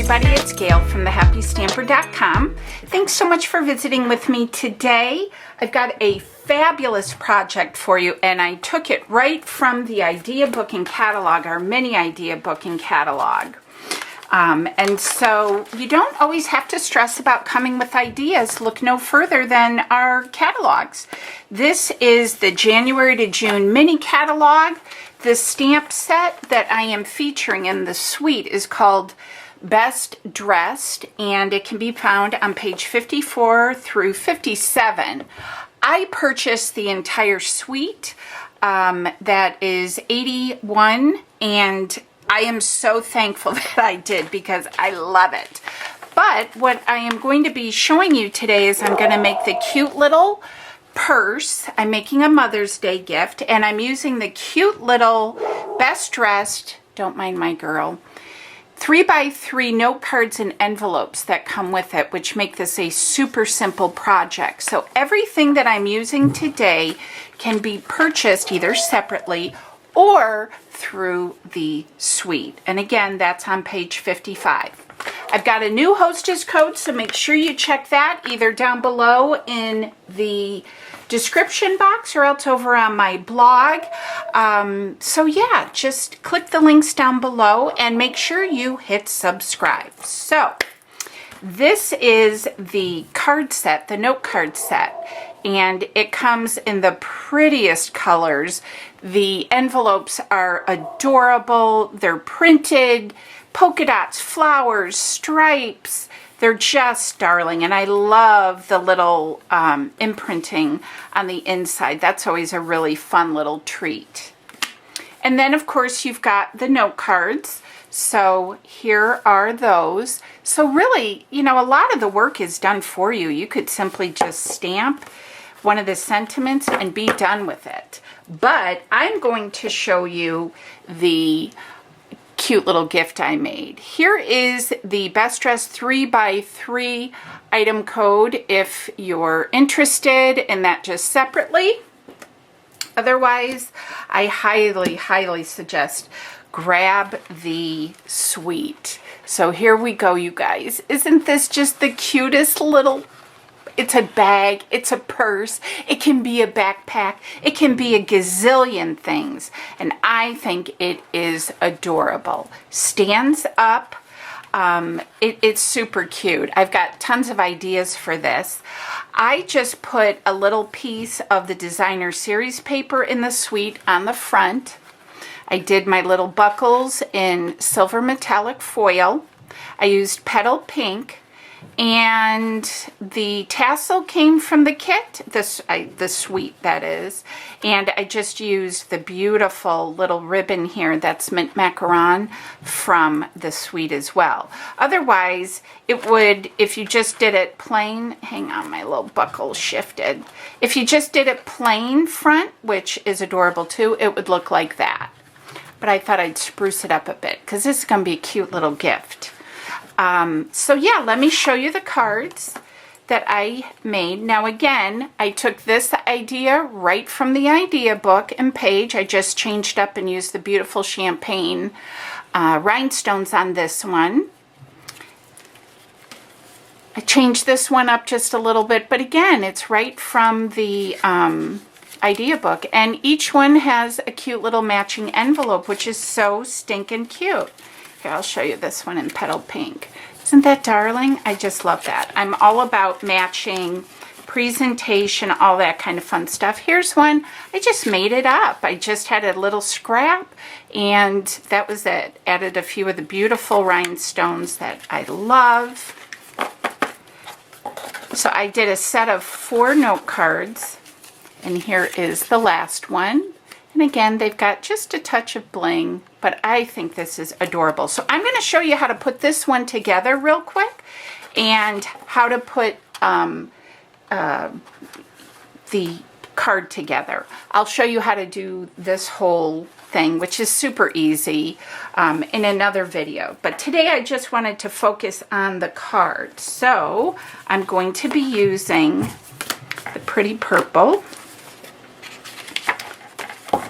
everybody, it's Gail from thehappystamper.com. Thanks so much for visiting with me today. I've got a fabulous project for you, and I took it right from the idea book and catalog, our mini idea book and catalog. And so you don't always have to stress about coming with ideas. Look no further than our catalogs. This is the January to June mini catalog. The stamp set that I am featuring in the suite is called Best Dressed, and it can be found on page 54 through 57. I purchased the entire suite. That is 81, and I am so thankful that I did because I love it. But what I am going to be showing you today is I'm going to make the cute little purse. I'm making a Mother's Day gift, and I'm using the cute little Best Dressed, don't mind my girl, 3x3 note cards and envelopes that come with it, which make this a super simple project. So everything that I'm using today can be purchased either separately or through the suite. And again, that's on page 55. I've got a new hostess code, so make sure you check that either down below in the description box or else over on my blog. So yeah, just click the links down below and make sure you hit subscribe. So this is the card set, the note card set, and it comes in the prettiest colors. The envelopes are adorable. They're printed, polka dots, flowers, stripes. They're just darling, and I love the little imprinting on the inside. That's always a really fun little treat. And then, of course, you've got the note cards. So here are those. So really, you know, a lot of the work is done for you. You could simply just stamp one of the sentiments and be done with it. But I'm going to show you the cute little gift I made. Here is the Best Dressed 3x3 item code if you're interested in that just separately. Otherwise, I highly suggest grab the suite. So here we go, you guys. Isn't this just the cutest little, it's a bag, it's a purse, it can be a backpack, it can be a gazillion things, and I think it is adorable. Stands up. It's super cute. I've got tons of ideas for this. I just put a little piece of the designer series paper in the suite on the front. I did my little buckles in silver metallic foil. I used petal pink. And the tassel came from the kit, the suite that is, and I just used the beautiful little ribbon here that's mint macaron from the suite as well. Otherwise, it would, if you just did it plain, hang on, my little buckle shifted. If you just did it plain front, which is adorable too, it would look like that. But I thought I'd spruce it up a bit because this is going to be a cute little gift. So yeah, let me show you the cards that I made. Now again, I took this idea right from the idea book and page. I just changed up and used the beautiful champagne rhinestones on this one. I changed this one up just a little bit, but again, it's right from the idea book, and each one has a cute little matching envelope, which is so stinking cute. Here, I'll show you this one in petal pink. Isn't that darling? I just love that. I'm all about matching, presentation, all that kind of fun stuff. Here's one. I just made it up. I just had a little scrap, and that was it. Added a few of the beautiful rhinestones that I love. So I did a set of 4 note cards, and here is the last one. And again, they've got just a touch of bling, but I think this is adorable. So I'm going to show you how to put this one together real quick and how to put the card together. I'll show you how to do this whole thing, which is super easy, in another video. But today I just wanted to focus on the card. So I'm going to be using the pretty purple.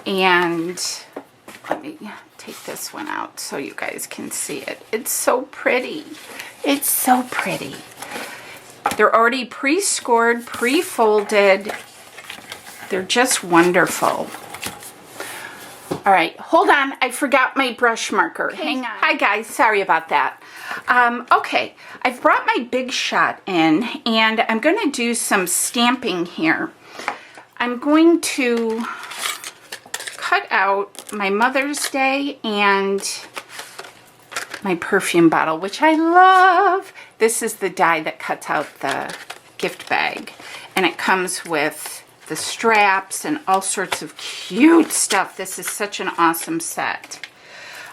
And let me take this one out so you guys can see it. It's so pretty. It's so pretty. They're already pre-scored, pre-folded. They're just wonderful. All right, hold on. I forgot my brush marker. Okay. Hang on. Hi, guys. Sorry about that. Okay, I've brought my Big Shot in, and I'm going to do some stamping here. I'm going to cut out my Mother's Day and my perfume bottle, which I love. This is the die that cuts out the gift bag, and it comes with the straps and all sorts of cute stuff. This is such an awesome set.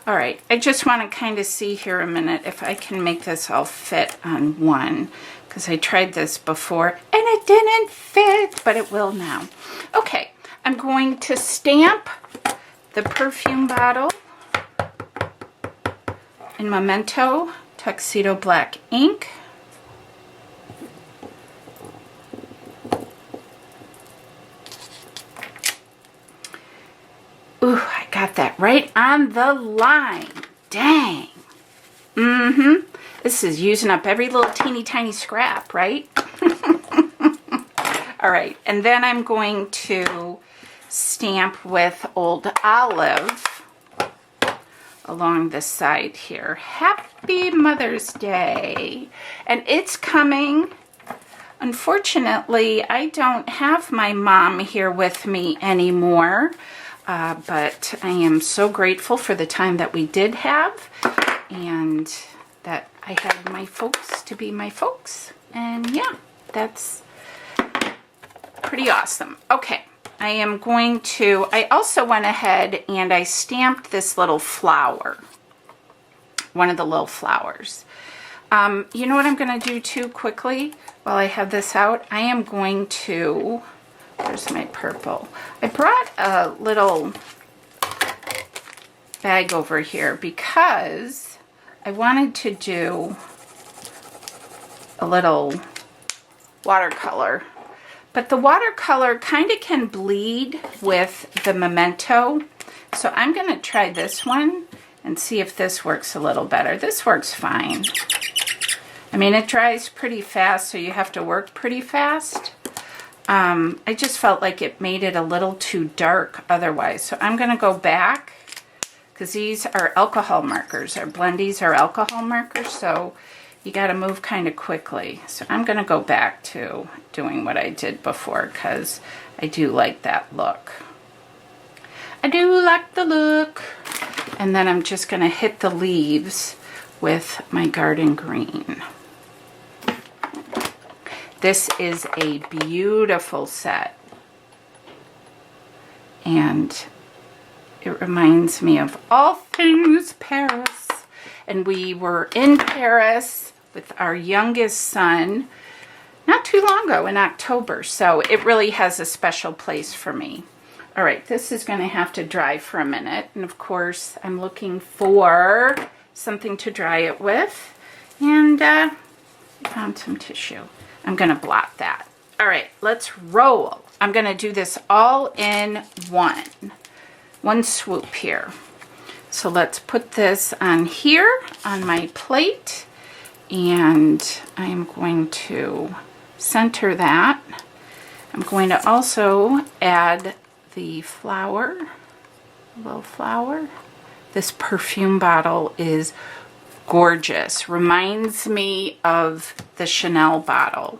All right, I just want to kind of see here a minute if I can make this all fit on one, because I tried this before and it didn't fit, but it will now. Okay, I'm going to stamp the perfume bottle in Memento Tuxedo Black ink. Ooh, I got that right on the line. Dang. This is using up every little teeny tiny scrap, right? All right, and then I'm going to stamp with Old Olive along the side here. Happy Mother's Day. And it's coming. Unfortunately, I don't have my mom here with me anymore. But I am so grateful for the time that we did have, and that I had my folks to be my folks. And yeah, that's pretty awesome. Okay, I also went ahead and I stamped this little flower, one of the little flowers. You know what I'm going to do too quickly while I have this out? I am going to... Where's my purple? I brought a little bag over here because I wanted to do a little watercolor. But the watercolor kind of can bleed with the Memento. So I'm going to try this one and see if this works a little better. This works fine. I mean, it dries pretty fast, so you have to work pretty fast. I just felt like it made it a little too dark otherwise. So I'm going to go back, because these are alcohol markers. Our blendies are alcohol markers, so you got to move kind of quickly. So I'm going to go back to doing what I did before, because I do like that look. I do like the look. And then I'm just going to hit the leaves with my garden green. This is a beautiful set, and it reminds me of all things Paris. And we were in Paris with our youngest son not too long ago in October, so it really has a special place for me. All right, this is going to have to dry for a minute, and of course I'm looking for something to dry it with, and I found some tissue. I'm going to blot that. All right, let's roll. I'm going to do this all in one swoop here. So let's put this on here on my plate, and I'm going to center that. I'm going to also add the flower, a little flower. This perfume bottle is gorgeous. Reminds me of the Chanel bottle.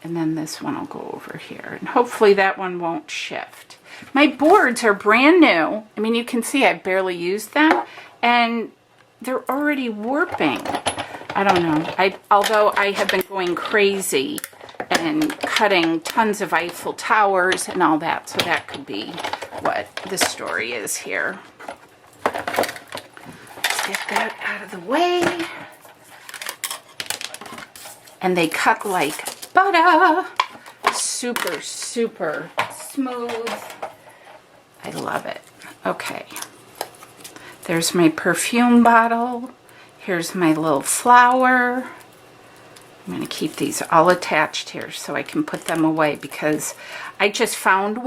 And then this one will go over here. And hopefully that one won't shift. My boards are brand new. I mean, you can see I barely used them. And they're already warping. I don't know. Although I have been going crazy and cutting tons of Eiffel Towers and all that. So that could be what the story is here. Get that out of the way. And they cut like butter. Super, super smooth. I love it. Okay. There's my perfume bottle. Here's my little flower. I'm going to keep these all attached here so I can put them away because I just found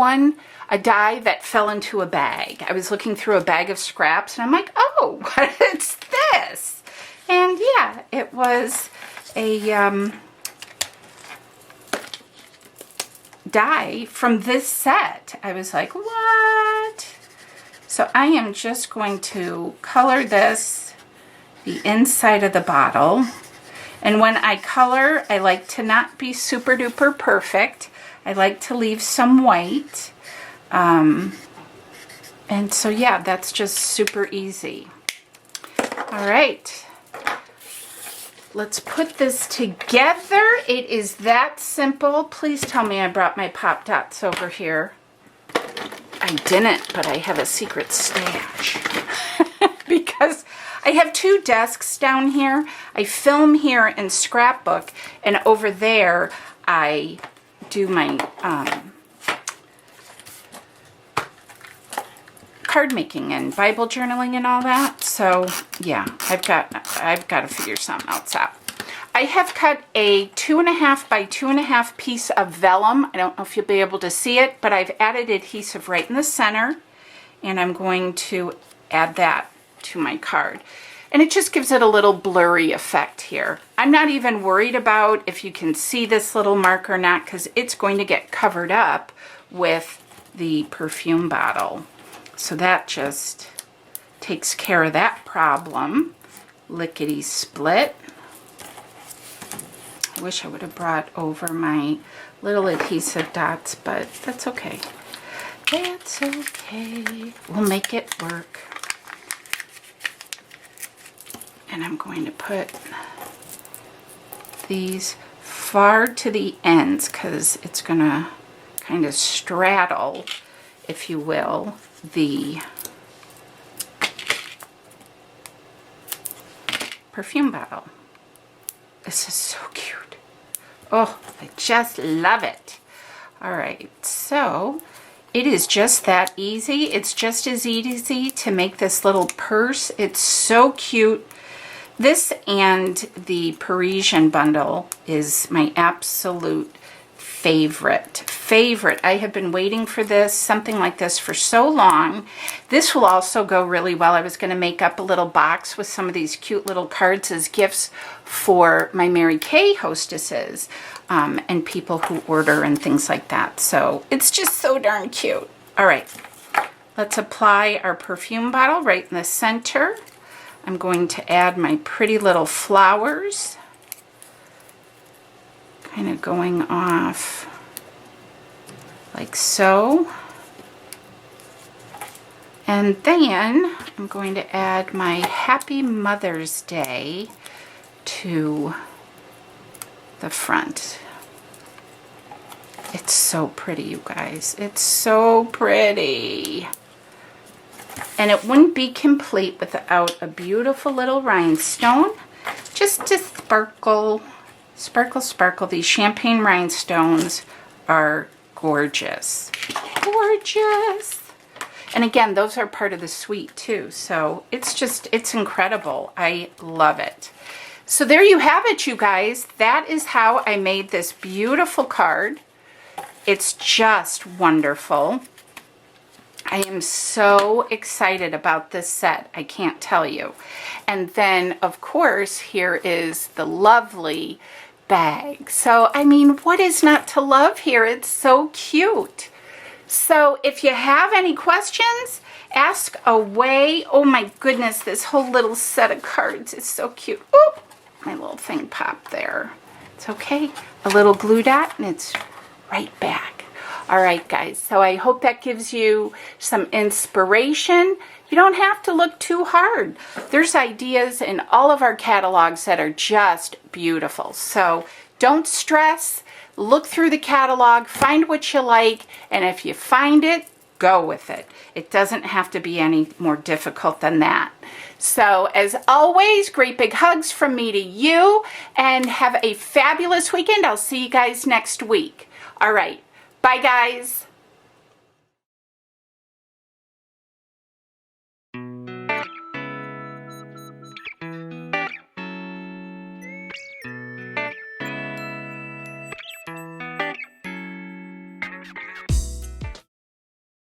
a die that fell into a bag. I was looking through a bag of scraps and I'm like, oh, what's this? And yeah, it was a die from this set. I was like, what? So I am just going to color this, the inside of the bottle. And when I color, I like to not be super duper perfect. I like to leave some white. And so yeah, that's just super easy. All right. Let's put this together. It is that simple. Please tell me I brought my Pop Dots over here. I didn't, but I have a secret stash. Because I have two desks down here. I film here in Scrapbook, and over there I do my card making and Bible journaling and all that. So yeah, I've got to figure something else out. I have cut a 2.5 by 2.5 piece of vellum. I don't know if you'll be able to see it, but I've added adhesive right in the center, and I'm going to add that to my card. And it just gives it a little blurry effect here. I'm not even worried about if you can see this little mark or not, because it's going to get covered up with the perfume bottle. So that just takes care of that problem. Lickety split. I wish I would have brought over my little adhesive dots, but that's okay. That's okay. We'll make it work. And I'm going to put these far to the ends because it's going to kind of straddle, if you will, the perfume bottle. This is so cute. Oh, I just love it. All right, so it is just that easy. It's just as easy to make this little purse. It's so cute. This and the Parisian bundle is my absolute favorite. I have been waiting for this, something like this, for so long. This will also go really well. I was going to make up a little box with some of these cute little cards as gifts for my Mary Kay hostesses and people who order and things like that. So it's just so darn cute. All right, let's apply our perfume bottle right in the center. I'm going to add my pretty little flowers, kind of going off like so. And then I'm going to add my Happy Mother's Day to the front. It's so pretty, you guys. It's so pretty. And it wouldn't be complete without a beautiful little rhinestone, just to sparkle, sparkle, sparkle. These champagne rhinestones are gorgeous. Gorgeous. And again, those are part of the suite too. So it's incredible. I love it. So there you have it, you guys. That is how I made this beautiful card. It's just wonderful. I am so excited about this set. I can't tell you. And then, of course, here is the lovely bag. So, I mean, what is not to love here? It's so cute. So, if you have any questions, ask away. Oh my goodness, this whole little set of cards is so cute. Oh, my little thing popped there. It's okay. A little glue dot and it's right back. All right, guys, so I hope that gives you some inspiration. You don't have to look too hard. There's ideas in all of our catalogs that are just beautiful. So don't stress. Look through the catalog, find what you like, and if you find it, go with it. It doesn't have to be any more difficult than that. So as always, great big hugs from me to you, and have a fabulous weekend. I'll see you guys next week. All right. Bye, guys.